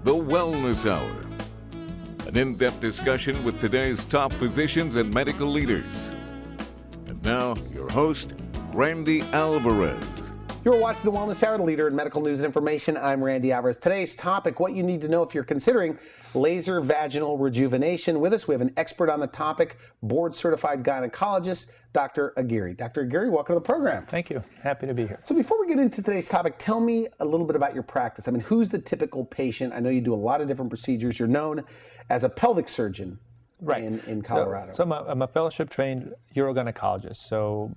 The Wellness Hour. An in-depth discussion with today's top physicians and medical leaders. And now, your host, Randy Alvarez. You're watching The Wellness Hour, the leader in medical news and information. I'm Randy Alvarez. Today's topic, what you need to know if you're considering laser vaginal rejuvenation. With us, we have an expert on the topic, board-certified gynecologist, Dr. Aguirre. Dr. Aguirre, welcome to the program. Thank you. Happy to be here. So before we get into today's topic, tell me a little bit about your practice. I mean, who's the typical patient? I know you do a lot of different procedures. You're known as a pelvic surgeon. Right. In Colorado. So I'm a fellowship-trained urogynecologist. So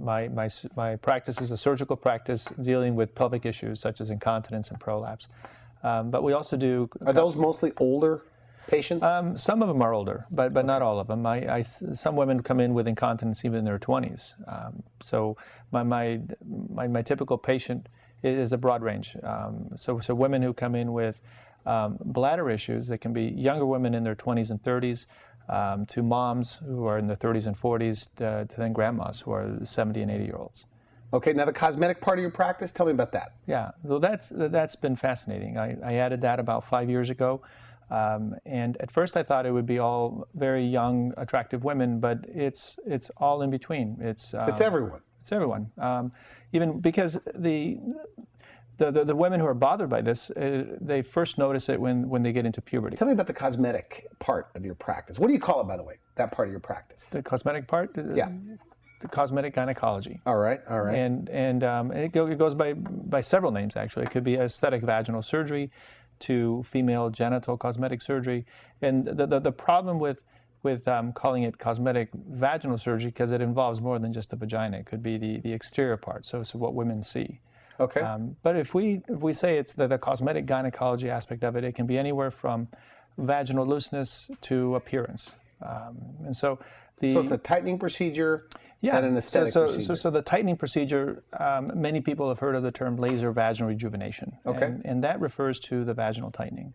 my practice is a surgical practice dealing with pelvic issues such as incontinence and prolapse. But we also do... Are those mostly older patients? Some of them are older, but not all of them. Some women come in with incontinence even in their 20s. So my typical patient is a broad range. So women who come in with bladder issues. They can be younger women in their 20s and 30s, to moms who are in their 30s and 40s, to then grandmas who are 70 and 80-year-olds. Okay, now the cosmetic part of your practice, tell me about that. Yeah, well, that's been fascinating. I added that about 5 years ago, and at first I thought it would be all very young, attractive women, but it's all in between. It's everyone. It's everyone, even because the women who are bothered by this, they first notice it when they get into puberty. Tell me about the cosmetic part of your practice. What do you call it, by the way, that part of your practice? The cosmetic part? Yeah. The cosmetic gynecology. All right. And it goes by several names, actually. It could be aesthetic vaginal surgery to female genital cosmetic surgery. And the problem with calling it cosmetic vaginal surgery, because it involves more than just the vagina. It could be the exterior part, so what women see. Okay. But if we say it's the cosmetic gynecology aspect of it, it can be anywhere from vaginal looseness to appearance. And so it's a tightening procedure and an aesthetic procedure. So the tightening procedure, many people have heard of the term laser vaginal rejuvenation. Okay. And that refers to the vaginal tightening.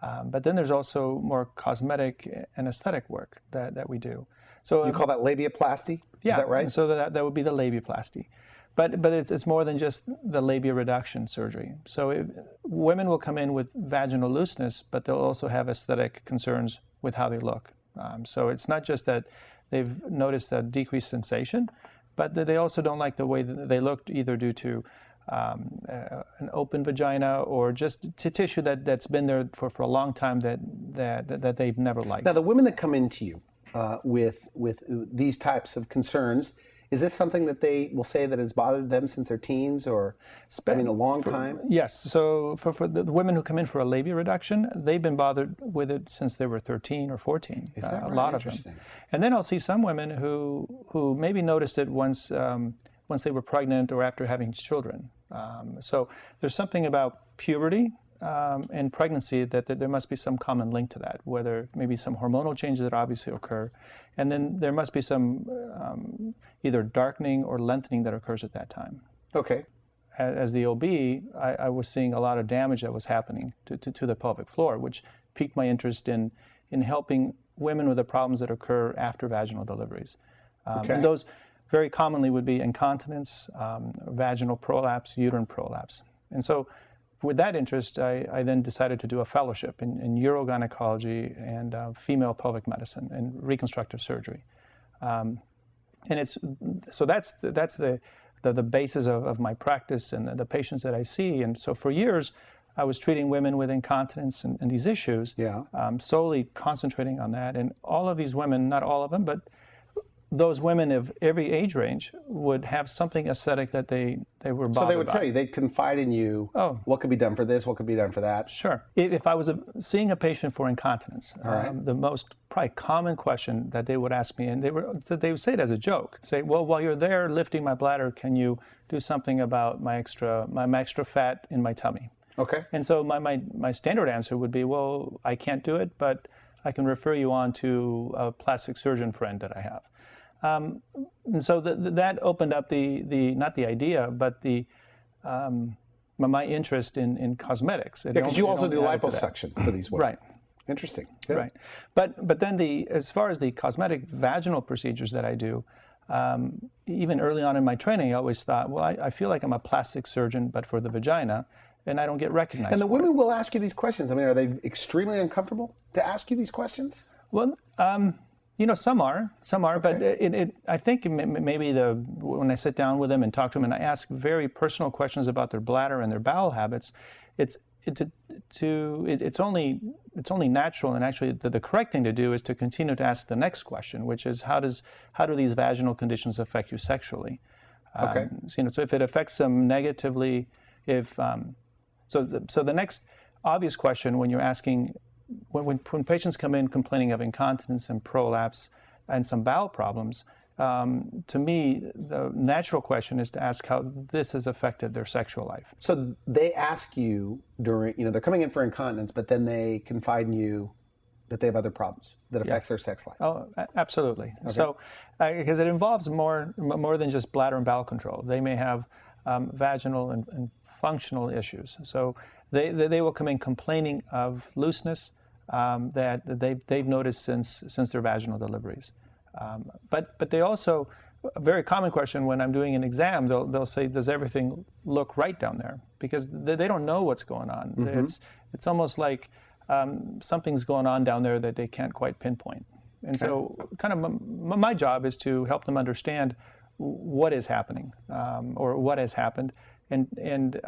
But then there's also more cosmetic and aesthetic work that we do. So you call that labiaplasty? Yeah. Is that right? So that would be the labiaplasty. But it's more than just the labia reduction surgery. So women will come in with vaginal looseness, but they'll also have aesthetic concerns with how they look. So it's not just that they've noticed a decreased sensation, but that they also don't like the way that they look, either due to an open vagina or just tissue that's been there for a long time that they've never liked. Now, the women that come into you with these types of concerns, is this something that they will say that has bothered them since their teens or, a long time? Yes. So for the women who come in for a labia reduction, they've been bothered with it since they were 13 or 14. Is that a lot of them. And then I'll see some women who maybe noticed it once they were pregnant or after having children. So there's something about puberty and pregnancy that there must be some common link to that, whether maybe some hormonal changes that obviously occur, and then there must be some either darkening or lengthening that occurs at that time. Okay. As the OB, I was seeing a lot of damage that was happening to the pelvic floor, which piqued my interest in helping women with the problems that occur after vaginal deliveries. Okay. And those very commonly would be incontinence, vaginal prolapse, uterine prolapse. And so with that interest, I then decided to do a fellowship in urogynecology and female pelvic medicine and reconstructive surgery. And that's the basis of my practice and the patients that I see. And so for years, I was treating women with incontinence and these issues, solely concentrating on that. And all of these women, not all of them, but those women of every age range would have something aesthetic that they were bothered by. So they would tell you, they'd confide in you, what could be done for this, what could be done for that? Sure. If I was seeing a patient for incontinence, the most probably common question that they would ask me, and they would say it as a joke, say, well, while you're there lifting my bladder, can you do something about my extra fat in my tummy? Okay. And so my standard answer would be, well, I can't do it, but I can refer you on to a plastic surgeon friend that I have. And so that opened up not the idea, but my interest in cosmetics. Because you also do liposuction for these women. Right. Interesting. Good. Right. But then as far as the cosmetic vaginal procedures that I do, even early on in my training, I always thought, well, I feel like I'm a plastic surgeon, but for the vagina. and I don't get recognized. And the for women it. will ask you these questions. I mean, are they extremely uncomfortable to ask you these questions? Well, some are, but I think maybe when I sit down with them and talk to them and I ask very personal questions about their bladder and their bowel habits, it's only natural, and actually the correct thing to do is to continue to ask the next question, which is how do these vaginal conditions affect you sexually? Okay. So if it affects them negatively, so the next obvious question when you're asking, when patients come in complaining of incontinence and prolapse and some bowel problems, to me, the natural question is to ask how this has affected their sexual life. So they ask you during, they're coming in for incontinence, but then they confide in you that they have other problems that affects their sex life. Oh, absolutely. Okay. So, because it involves more than just bladder and bowel control. They may have vaginal and functional issues. So they will come in complaining of looseness that they've noticed since their vaginal deliveries. But they also, a very common question when I'm doing an exam, they'll say, does everything look right down there? Because they don't know what's going on. Mm-hmm. It's almost like something's going on down there that they can't quite pinpoint. And so kind of my job is to help them understand what is happening or what has happened and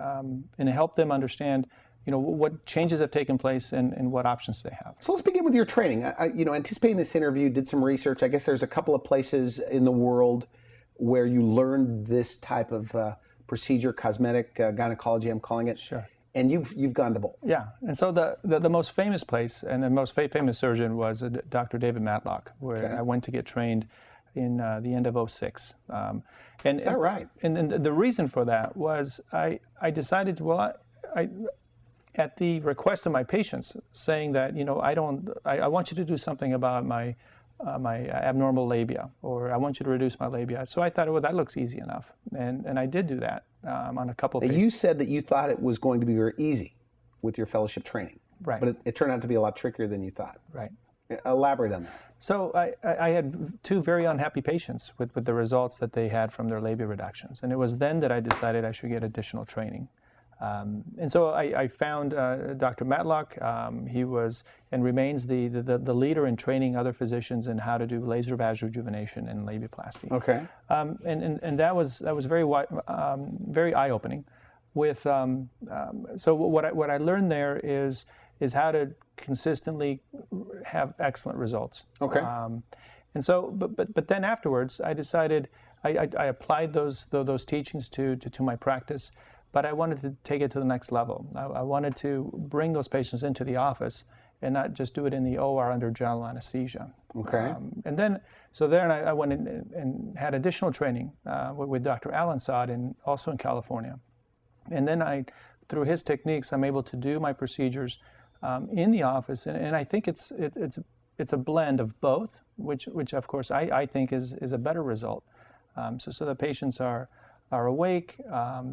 help them understand what changes have taken place and what options they have. So let's begin with your training. Anticipating this interview, did some research. I guess there's a couple of places in the world where you learned this type of procedure, cosmetic gynecology, I'm calling it. Sure. And you've gone to both. Yeah, and so the most famous place and the most famous surgeon was Dr. David Matlock, where I went to get trained in the end of '06. Is that right? And the reason for that was I decided, at the request of my patients, saying that I want you to do something about my abnormal labia, or I want you to reduce my labia. So I thought, that looks easy enough, and I did do that on a couple of patients. You said that you thought it was going to be very easy with your fellowship training, right? But it turned out to be a lot trickier than you thought, right? Elaborate on that. So I had two very unhappy patients with the results that they had from their labia reductions, and it was then that I decided I should get additional training. And so I found Dr. Matlock. He was and remains the leader in training other physicians in how to do laser vaginal rejuvenation and labiaplasty. Okay. And that was very eye-opening. So what I learned there is how to consistently have excellent results. Okay. And so, but then afterwards, I decided I applied those teachings to my practice. But I wanted to take it to the next level. I wanted to bring those patients into the office and not just do it in the OR under general anesthesia. Okay. And then I went in and had additional training with Dr. Alansad, also in California. And then through his techniques, I'm able to do my procedures in the office. And I think it's a blend of both, which of course I think is a better result. So the patients are awake,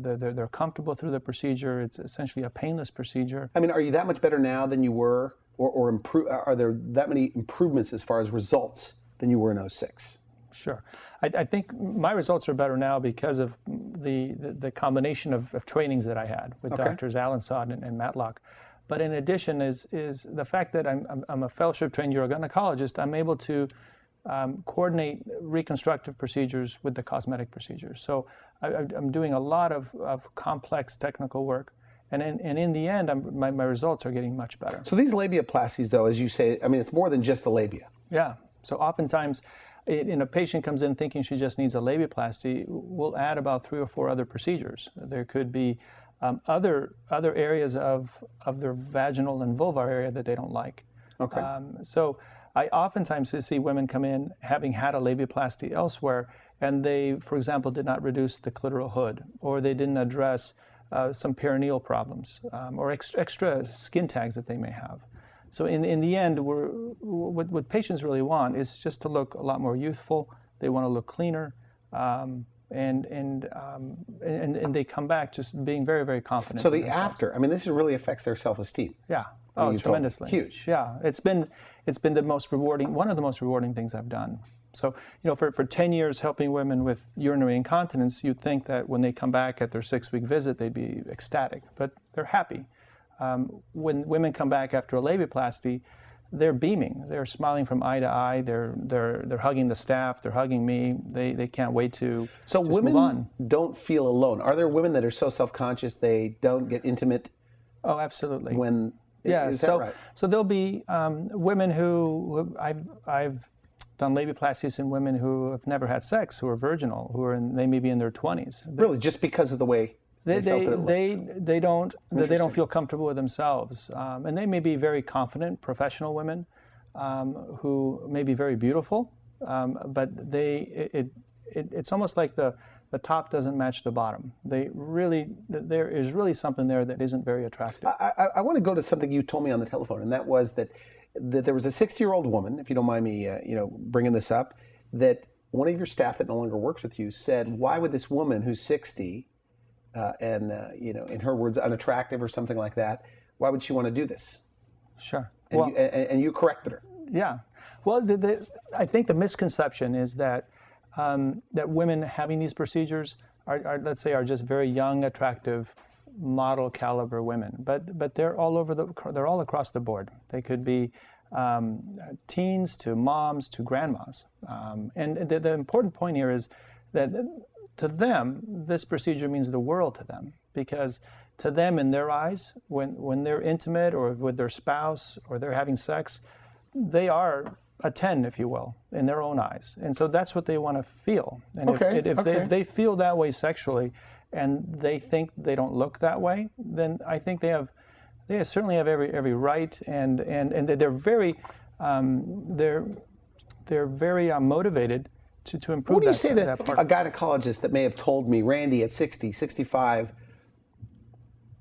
they're comfortable through the procedure. It's essentially a painless procedure. I mean, are you that much better now than you were, or are there that many improvements as far as results than you were in '06? Sure. I think my results are better now because of the combination of trainings that I had with Drs. Alansad and Matlock. But in addition is the fact that I'm a fellowship-trained urogynecologist. I'm able to coordinate reconstructive procedures with the cosmetic procedures. So I'm doing a lot of complex technical work, and in the end, my results are getting much better. So these labiaplasties, though, as you say, I mean, it's more than just the labia. Yeah. So oftentimes, a patient comes in thinking she just needs a labiaplasty, we'll add about 3 or 4 other procedures. There could be other areas of their vaginal and vulvar area that they don't like. Okay. So I oftentimes see women come in having had a labiaplasty elsewhere, and they, for example, did not reduce the clitoral hood, or they didn't address some perineal problems, or extra skin tags that they may have. So in the end, what patients really want is just to look a lot more youthful. They want to look cleaner, and they come back just being very, very confident. So the after, I mean, this really affects their self-esteem. Yeah. I mean, tremendously. Huge. Yeah. It's been the most rewarding, one of the most rewarding things I've done. So, for 10 years helping women with urinary incontinence, you'd think that when they come back at their 6-week visit, they'd be ecstatic, but they're happy. When women come back after a labiaplasty, they're beaming. They're smiling from eye to eye. They're hugging the staff. They're hugging me. They can't wait to So just women move on. don't feel alone. Are there women that are so self-conscious they don't get intimate Oh, absolutely. when? Yeah. Is that So right? so there'll be women who I've done labiaplasties in women who have never had sex, who are virginal, they may be in their 20s. Really, just because of the way they felt that it looked? They don't feel comfortable with themselves, and they may be very confident professional women who may be very beautiful, but it's almost like the top doesn't match the bottom. There is really something there that isn't very attractive. I want to go to something you told me on the telephone, and that was that there was a 60-year-old woman, if you don't mind me, bringing this up, that one of your staff that no longer works with you said, "Why would this woman who's 60 and in her words, unattractive or something like that, why would she want to do this?" Sure. And you corrected her. Yeah. Well, I think the misconception is that that women having these procedures are just very young, attractive, model caliber women, but they're all across the board. They could be teens to moms to grandmas, and the important point here is that to them this procedure means the world to them, because to them, in their eyes, when they're intimate or with their spouse or they're having sex, they are a 10, if you will, in their own eyes, and so that's what they want to feel. And if they feel that way sexually, and they think they don't look that way, then I think they certainly have every right, and they're very motivated to improve. What do you say to that part? a gynecologist that may have told me, "Randy, at 60, 65,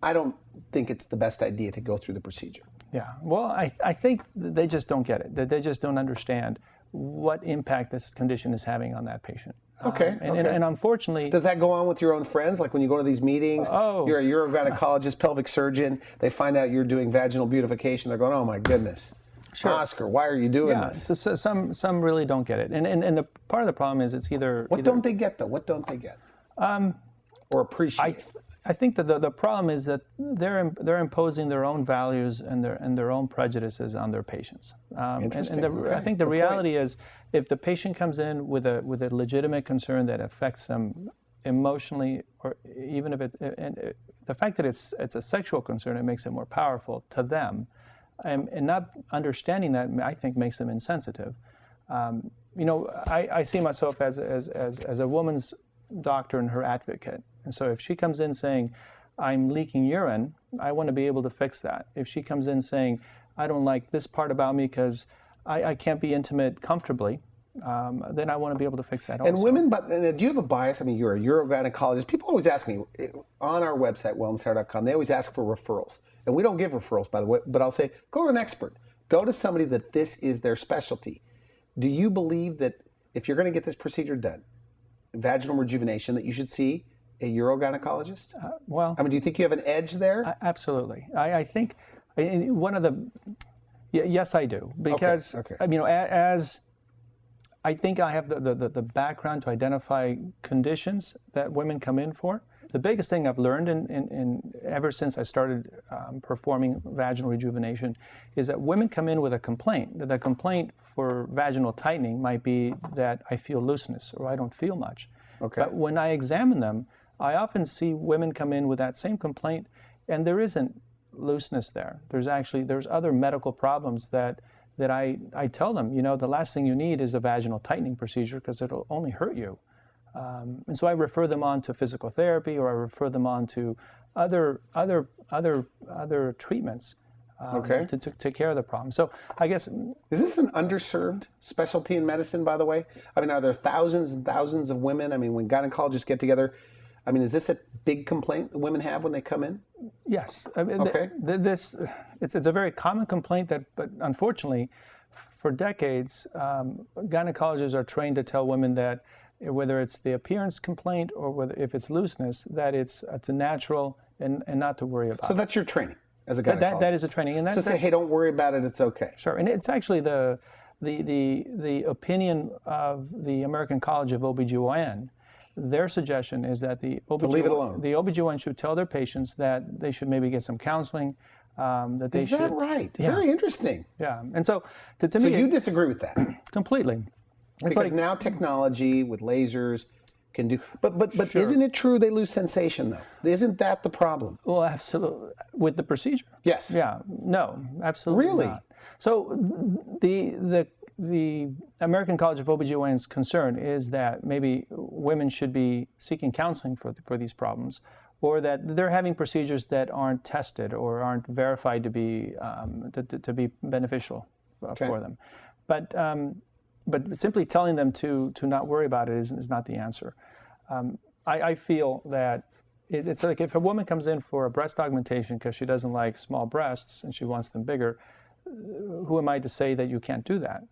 I don't think it's the best idea to go through the procedure"? Yeah, well, I think they just don't get it. That they just don't understand what impact this condition is having on that patient. Okay. And unfortunately, does that go on with your own friends? Like when you go to these meetings, you're a urogynecologist, pelvic surgeon, they find out you're doing vaginal beautification, they're going, "Oh my goodness, sure. Oscar, why are you doing this?" So some really don't get it. And the part of the problem is it's either... What don't they get, though? What don't they get? Or appreciate? I think that the problem is that they're imposing their own values and their own prejudices on their patients. Interesting. I think the reality is, if the patient comes in with a legitimate concern that affects them emotionally, or even if the fact that it's a sexual concern, it makes it more powerful to them, and not understanding that, I think, makes them insensitive. I see myself as a woman's doctor and her advocate. And so if she comes in saying, "I'm leaking urine," I want to be able to fix that. If she comes in saying, "I don't like this part about me because I can't be intimate comfortably," then I want to be able to fix that also. And women, do you have a bias? I mean, you're a urogynecologist. People always ask me, on our website, wellnesshour.com, they always ask for referrals. And we don't give referrals, by the way, but I'll say, go to an expert. Go to somebody that this is their specialty. Do you believe that if you're going to get this procedure done, vaginal rejuvenation, that you should see a urogynecologist? Do you think you have an edge there? Absolutely. I think one of the... Yes, I do. Because, okay. As I think I have the background to identify conditions that women come in for. The biggest thing I've learned ever since I started performing vaginal rejuvenation is that women come in with a complaint. That the complaint for vaginal tightening might be that I feel looseness or I don't feel much. Okay. But when I examine them, I often see women come in with that same complaint, and there isn't looseness there. There's other medical problems that I tell them, the last thing you need is a vaginal tightening procedure because it'll only hurt you. And so I refer them on to physical therapy, or I refer them on to other treatments to take care of the problem. So I guess... Is this an underserved specialty in medicine, by the way? I mean, are there thousands and thousands of women? I mean, when gynecologists get together, is this a big complaint that women have when they come in? Yes. It's a very common complaint but unfortunately, for decades, gynecologists are trained to tell women that whether it's the appearance complaint or if it's looseness, that it's a natural and not to worry about. So that's your training as a gynecologist? That is a training. And so say, hey, don't worry about it, it's okay. Sure. And it's actually the opinion of the American College of OBGYN, their suggestion is that the OBGYN should tell their patients that they should maybe get some counseling. That they Is that right? Yeah. Very interesting. Yeah. And so to So me, you disagree with that? completely. It's Because now technology with lasers can do, but Sure. isn't it true they lose sensation though? Isn't that the problem? Well, absolutely. With the procedure? Yes. Yeah. No, absolutely Really? not. So the American College of OBGYN's concern is that maybe women should be seeking counseling for these problems, or that they're having procedures that aren't tested or aren't verified to be beneficial for them. But simply telling them to not worry about it is not the answer. I feel that it's like if a woman comes in for a breast augmentation because she doesn't like small breasts and she wants them bigger, who am I to say that you can't do that?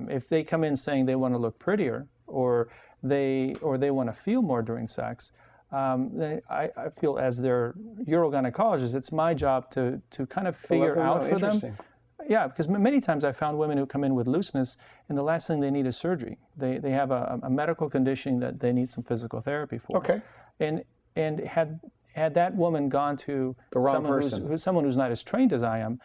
If they come in saying they want to look prettier or they want to feel more during sex, then I feel as their urogynecologist, it's my job to kind of figure out for them. Yeah, because many times I found women who come in with looseness, and the last thing they need is surgery. They have a medical condition that they need some physical therapy for. Okay. And had that woman gone to the wrong person, someone who's not as trained as I am,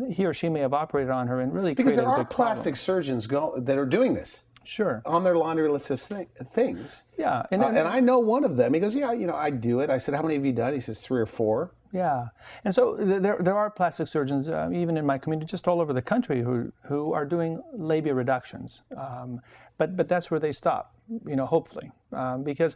he or she may have operated on her and really because created there a are big plastic problem. surgeons that are doing this. Sure. On their laundry list of things. Yeah. And I know one of them. He goes, yeah, I do it. I said, how many have you done? He says, 3 or 4. Yeah, and so there are plastic surgeons, even in my community, just all over the country, who are doing labia reductions, but that's where they stop, hopefully, because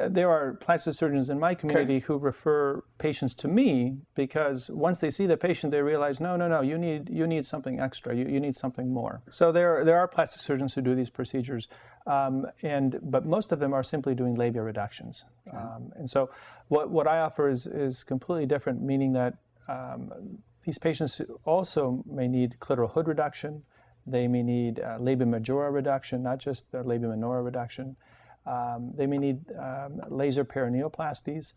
there are plastic surgeons in my community who refer patients to me because once they see the patient, they realize, no, you need something extra, you need something more. So there are plastic surgeons who do these procedures, but most of them are simply doing labia reductions, and so what I offer is completely different, meaning that these patients also may need clitoral hood reduction. They may need labia majora reduction, not just labia minora reduction. They may need laser perineoplasties.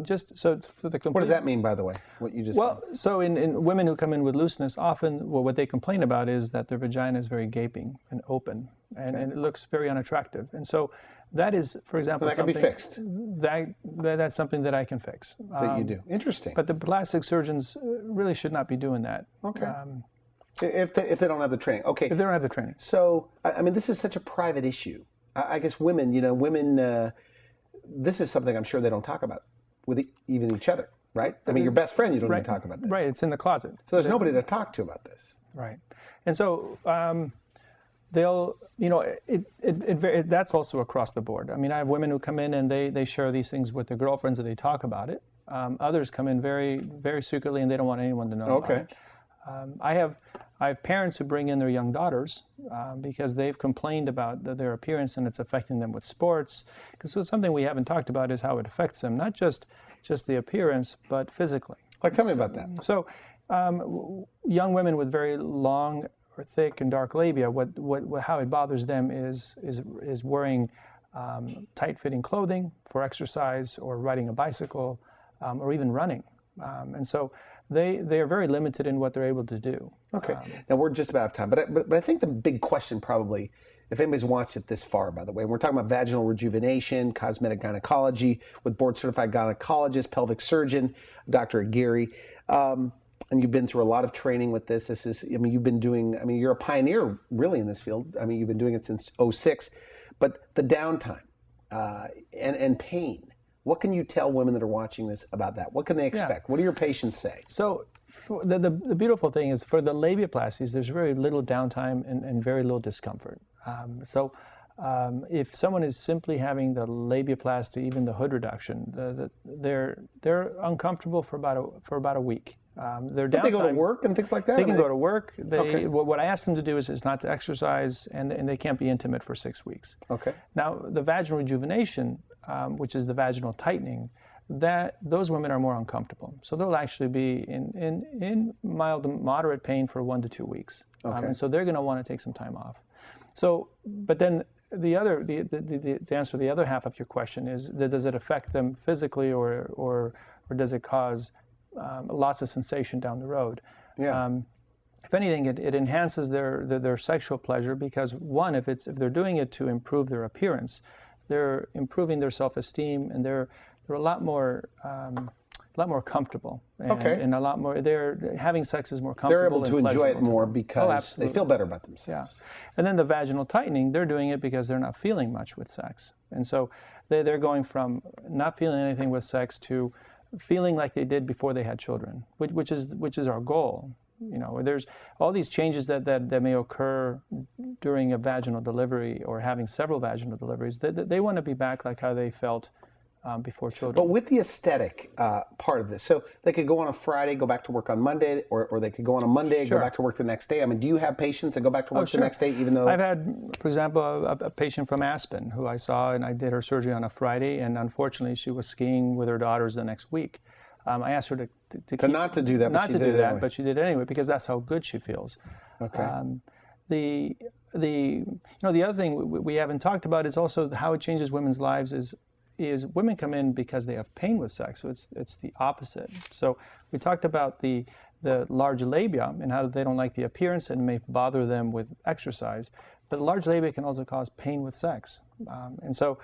Just so for the complete. What does that mean, by the way? What you just said? So in women who come in with looseness, often what they complain about is that their vagina is very gaping and open, and it looks very unattractive. And so that is, for example, that can be fixed. That's something that I can fix. That you do. Interesting. But the plastic surgeons really should not be doing that. Okay. If they don't have the training. Okay. If they don't have the training. So, I mean, this is such a private issue. I guess women, this is something I'm sure they don't talk about with even each other, right? I mean, your best friend, you don't even talk about this. Right, it's in the closet. So there's nobody to talk to about this. Right. And so they'll, that's also across the board. I mean, I have women who come in and they share these things with their girlfriends and they talk about it. Others come in very, very secretly and they don't want anyone to know about it. I have parents who bring in their young daughters because they've complained about their appearance and it's affecting them with sports. Because something we haven't talked about is how it affects them, not just the appearance, but physically. Like, tell me about that. So, young women with very long or thick and dark labia, how it bothers them is wearing tight-fitting clothing for exercise or riding a bicycle or even running. And so they are very limited in what they're able to do. Okay. Now, we're just about out of time, but I think the big question probably, if anybody's watched it this far, by the way, we're talking about vaginal rejuvenation, cosmetic gynecology with board-certified gynecologist, pelvic surgeon, Dr. Aguirre. And you've been through a lot of training with this. You're a pioneer really in this field. I mean, you've been doing it since 2006. But the downtime and pain, what can you tell women that are watching this about that? What can they expect? What do your patients say? So the beautiful thing is for the labiaplasties, there's very little downtime and very little discomfort. If someone is simply having the labiaplasty, even the hood reduction, they're uncomfortable for about a week. But they go to work and things like that? They can go to work. What I ask them to do is not to exercise, and they can't be intimate for 6 weeks. Okay. Now, the vaginal rejuvenation, which is the vaginal tightening, those women are more uncomfortable. So they'll actually be in mild to moderate pain for 1 to 2 weeks. And so they're going to want to take some time off. So, but then the answer to the other half of your question is, does it affect them physically or does it cause loss of sensation down the road? Yeah. if anything, it enhances their sexual pleasure because, one, if they're doing it to improve their appearance, they're improving their self-esteem, and they're a lot more comfortable, and a lot more. They're having sex is more comfortable. They're able to enjoy it more because they feel better about themselves. Yeah, and then the vaginal tightening, they're doing it because they're not feeling much with sex, and so they're going from not feeling anything with sex to feeling like they did before they had children, which is our goal. You know, there's all these changes that may occur during a vaginal delivery or having several vaginal deliveries. They want to be back like how they felt before children. But with the aesthetic part of this, so they could go on a Friday, go back to work on Monday, or they could go on a Monday, Sure. go back to work the next day. I mean, do you have patients that go back to work Sure. the next day, even though... I've had, for example, a patient from Aspen who I saw, and I did her surgery on a Friday, and unfortunately she was skiing with her daughters the next week. I asked her to not to do that, but not she to did do it that, anyway. but she did it anyway because that's how good she feels. Okay. The other thing we haven't talked about is also how it changes women's lives is women come in because they have pain with sex, so it's the opposite. So we talked about the large labia and how they don't like the appearance and may bother them with exercise, but large labia can also cause pain with sex, and so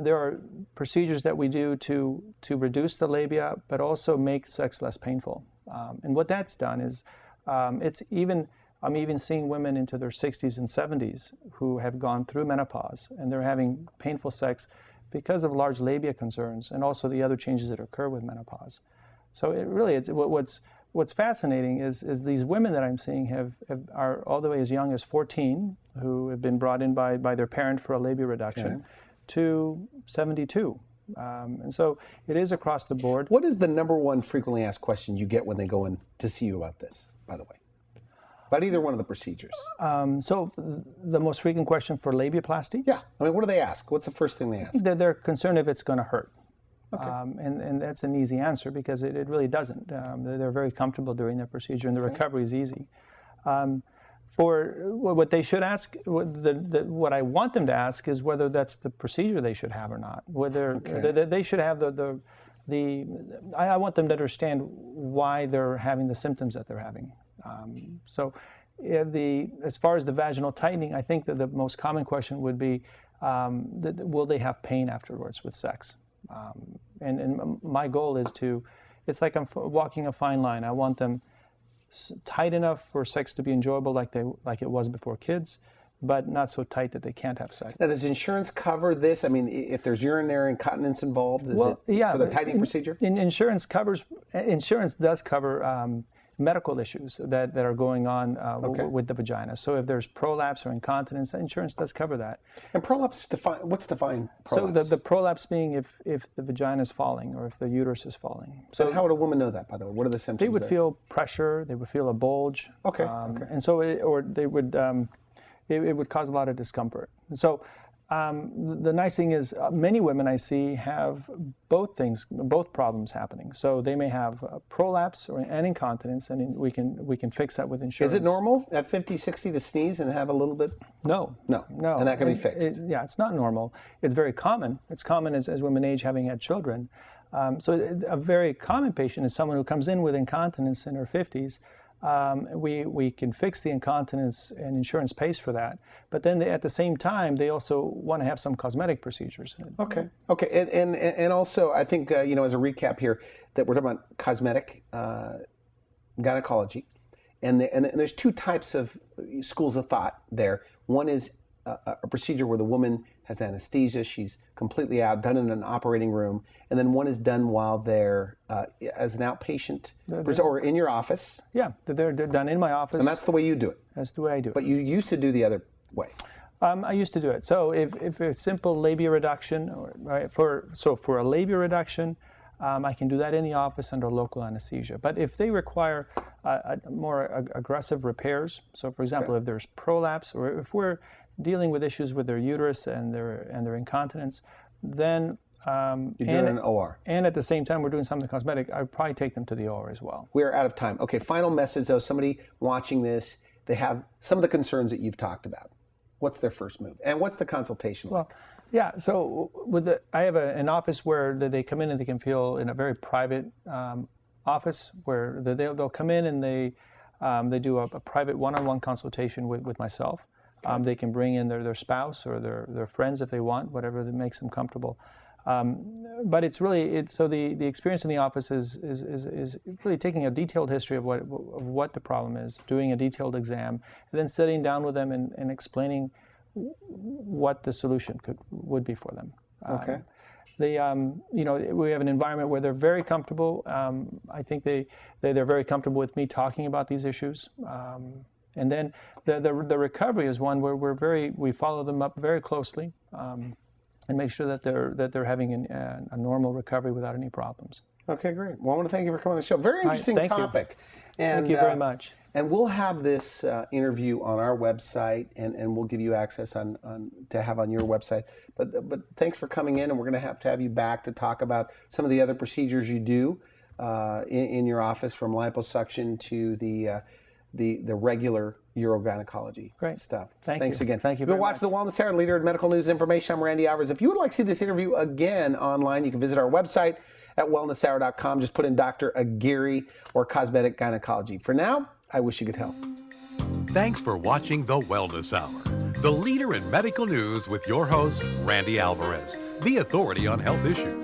there are procedures that we do to reduce the labia, but also make sex less painful. And what that's done is I'm even seeing women into their 60s and 70s who have gone through menopause and they're having painful sex because of large labia concerns and also the other changes that occur with menopause. So what's fascinating is these women that I'm seeing are all the way as young as 14 who have been brought in by their parent for a labia reduction. Okay. To 72. And so it is across the board. What is the number one frequently asked question you get when they go in to see you about this, by the way? About either one of the procedures? So the most frequent question for labiaplasty? Yeah. I mean, what do they ask? What's the first thing they ask? They're concerned if it's going to hurt. Okay. And that's an easy answer because it really doesn't. They're very comfortable during their procedure and the recovery is easy. For what they should ask, what I want them to ask is whether that's the procedure they should have or not. Whether they should have I want them to understand why they're having the symptoms that they're having. As far as the vaginal tightening, I think that the most common question would be, will they have pain afterwards with sex? And my goal is it's like I'm walking a fine line. I want them tight enough for sex to be enjoyable like it was before kids, but not so tight that they can't have sex. Now, does insurance cover this? I mean, if there's urinary incontinence involved, for the tightening procedure? Insurance does cover medical issues that are going on with the vagina. So if there's prolapse or incontinence, insurance does cover that. And prolapse, what's defined prolapse? So the prolapse being if the vagina is falling or if the uterus is falling. So how would a woman know that, by the way? What are the symptoms? They would feel pressure. They would feel a bulge. Okay. And so, it would cause a lot of discomfort. And so the nice thing is many women I see have both problems happening. So they may have prolapse and incontinence, and we can fix that with insurance. Is it normal at 50, 60 to sneeze and have a little bit? No. And that can be fixed? It's not normal. It's very common. It's common as women age, having had children. So a very common patient is someone who comes in with incontinence in her 50s. We can fix the incontinence and insurance pays for that. But then at the same time, they also want to have some cosmetic procedures. Okay. And also, I think, as a recap here, that we're talking about cosmetic gynecology. And there's two types of schools of thought there. One is a procedure where the woman has anesthesia, she's completely out, done in an operating room, and then one is done while they're as an outpatient or in your office. Yeah, they're done in my office. And that's the way you do it. That's the way I do it. But you used to do the other way. I used to do it. So if it's simple labia reduction, for a labia reduction, I can do that in the office under local anesthesia. But if they require more aggressive repairs, so for example, if there's prolapse or if we're dealing with issues with their uterus and their incontinence, then you do it in an OR. And at the same time, we're doing something cosmetic, I'd probably take them to the OR as well. We are out of time. Okay, final message though, somebody watching this, they have some of the concerns that you've talked about. What's their first move? And what's the consultation like? Well, yeah, so I have an office where they come in and they can feel in a very private office where they'll come in and They do a private one-on-one consultation with myself. They can bring in their spouse or their friends if they want, whatever that makes them comfortable. But it's really, so the experience in the office is really taking a detailed history of what the problem is, doing a detailed exam, and then sitting down with them and explaining what the solution would be for them. Okay. We have an environment where they're very comfortable. I think they're very comfortable with me talking about these issues. And then the recovery is one where we follow them up very closely and make sure that they're having a normal recovery without any problems. Okay, great. Well, I want to thank you for coming on the show. Very interesting topic. Thank you very much. And we'll have this interview on our website, and we'll give you access to have on your website. But thanks for coming in, and we're going to have you back to talk about some of the other procedures you do in your office, from liposuction to the regular urogynecology stuff. Thanks again. Thank you You'll very watch much. The Wellness Hour, leader in medical news and information. I'm Randy Alvarez. If you would like to see this interview again online, you can visit our website at wellnesshour.com. Just put in Dr. Aguirre or cosmetic gynecology. For now, I wish you good health. Thanks for watching The Wellness Hour, the leader in medical news with your host, Randy Alvarez, the authority on health issues.